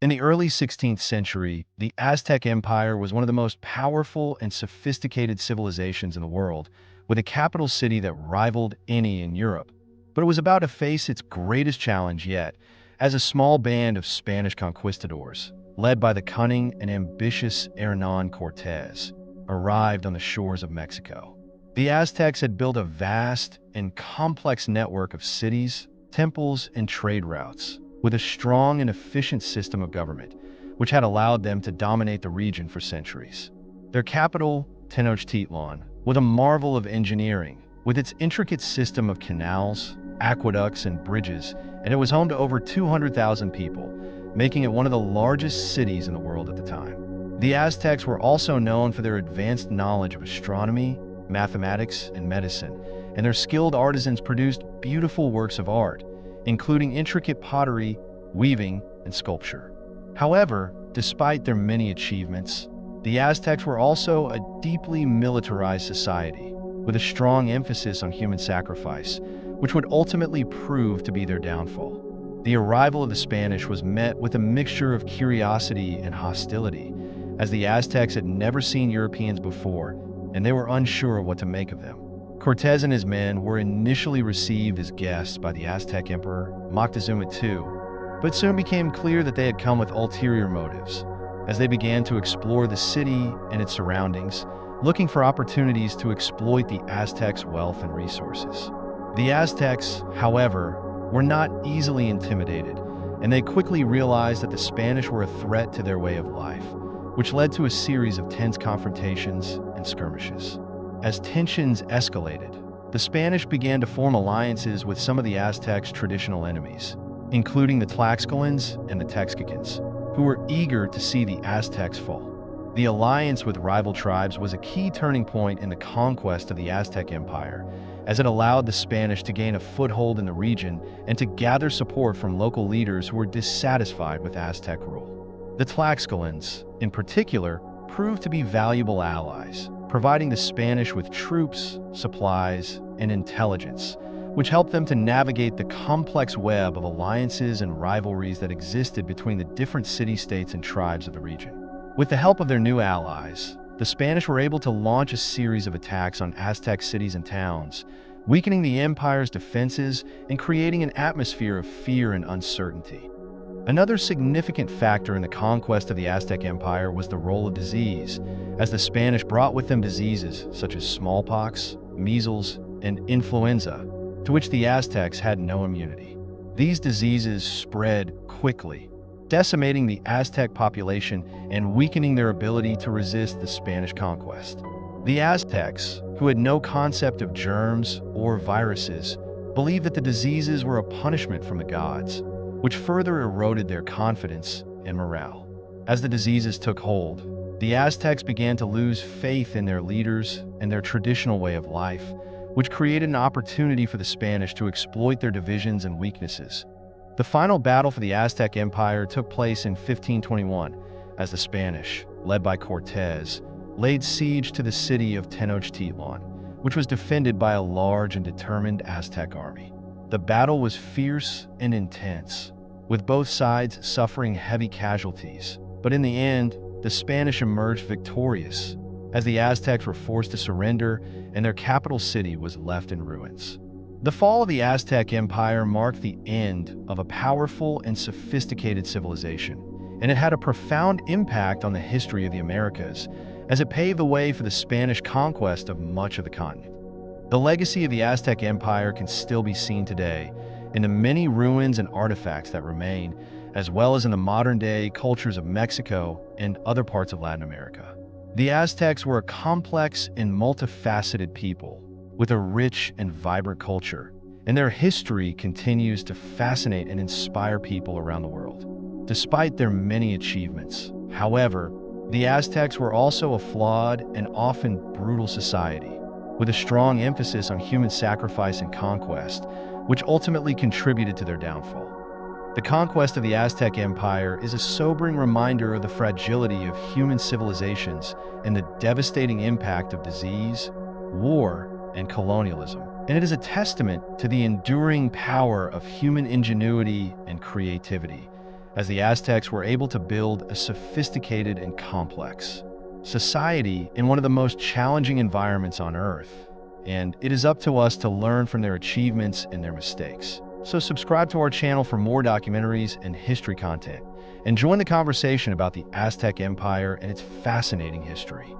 In the early 16th century, the Aztec Empire was one of the most powerful and sophisticated civilizations in the world, with a capital city that rivaled any in Europe. But it was about to face its greatest challenge yet, as a small band of Spanish conquistadors, led by the cunning and ambitious Hernán Cortés, arrived on the shores of Mexico. The Aztecs had built a vast and complex network of cities, temples, and trade routes, with a strong and efficient system of government, which had allowed them to dominate the region for centuries. Their capital, Tenochtitlan, was a marvel of engineering, with its intricate system of canals, aqueducts, and bridges, and it was home to over 200,000 people, making it one of the largest cities in the world at the time. The Aztecs were also known for their advanced knowledge of astronomy, mathematics, and medicine, and their skilled artisans produced beautiful works of art, including intricate pottery, weaving, and sculpture. However, despite their many achievements, the Aztecs were also a deeply militarized society, with a strong emphasis on human sacrifice, which would ultimately prove to be their downfall. The arrival of the Spanish was met with a mixture of curiosity and hostility, as the Aztecs had never seen Europeans before, and they were unsure of what to make of them. Cortés and his men were initially received as guests by the Aztec Emperor Moctezuma II, but soon became clear that they had come with ulterior motives, as they began to explore the city and its surroundings, looking for opportunities to exploit the Aztecs' wealth and resources. The Aztecs, however, were not easily intimidated, and they quickly realized that the Spanish were a threat to their way of life, which led to a series of tense confrontations and skirmishes. As tensions escalated, the Spanish began to form alliances with some of the Aztecs' traditional enemies, including the Tlaxcalans and the Texcacans, who were eager to see the Aztecs fall. The alliance with rival tribes was a key turning point in the conquest of the Aztec Empire, as it allowed the Spanish to gain a foothold in the region and to gather support from local leaders who were dissatisfied with Aztec rule. The Tlaxcalans, in particular, proved to be valuable allies, providing the Spanish with troops, supplies, and intelligence, which helped them to navigate the complex web of alliances and rivalries that existed between the different city-states and tribes of the region. With the help of their new allies, the Spanish were able to launch a series of attacks on Aztec cities and towns, weakening the empire's defenses and creating an atmosphere of fear and uncertainty. Another significant factor in the conquest of the Aztec Empire was the role of disease, as the Spanish brought with them diseases such as smallpox, measles, and influenza, to which the Aztecs had no immunity. These diseases spread quickly, decimating the Aztec population and weakening their ability to resist the Spanish conquest. The Aztecs, who had no concept of germs or viruses, believed that the diseases were a punishment from the gods, which further eroded their confidence and morale. As the diseases took hold, the Aztecs began to lose faith in their leaders and their traditional way of life, which created an opportunity for the Spanish to exploit their divisions and weaknesses. The final battle for the Aztec Empire took place in 1521, as the Spanish, led by Cortés, laid siege to the city of Tenochtitlan, which was defended by a large and determined Aztec army. The battle was fierce and intense, with both sides suffering heavy casualties, but in the end, the Spanish emerged victorious, as the Aztecs were forced to surrender and their capital city was left in ruins. The fall of the Aztec Empire marked the end of a powerful and sophisticated civilization, and it had a profound impact on the history of the Americas, as it paved the way for the Spanish conquest of much of the continent. The legacy of the Aztec Empire can still be seen today in the many ruins and artifacts that remain, as well as in the modern-day cultures of Mexico and other parts of Latin America. The Aztecs were a complex and multifaceted people with a rich and vibrant culture, and their history continues to fascinate and inspire people around the world. Despite their many achievements, however, the Aztecs were also a flawed and often brutal society, with a strong emphasis on human sacrifice and conquest, which ultimately contributed to their downfall. The conquest of the Aztec Empire is a sobering reminder of the fragility of human civilizations and the devastating impact of disease, war, and colonialism. And it is a testament to the enduring power of human ingenuity and creativity, as the Aztecs were able to build a sophisticated and complex society in one of the most challenging environments on Earth. And it is up to us to learn from their achievements and their mistakes. So subscribe to our channel for more documentaries and history content, and join the conversation about the Aztec Empire and its fascinating history.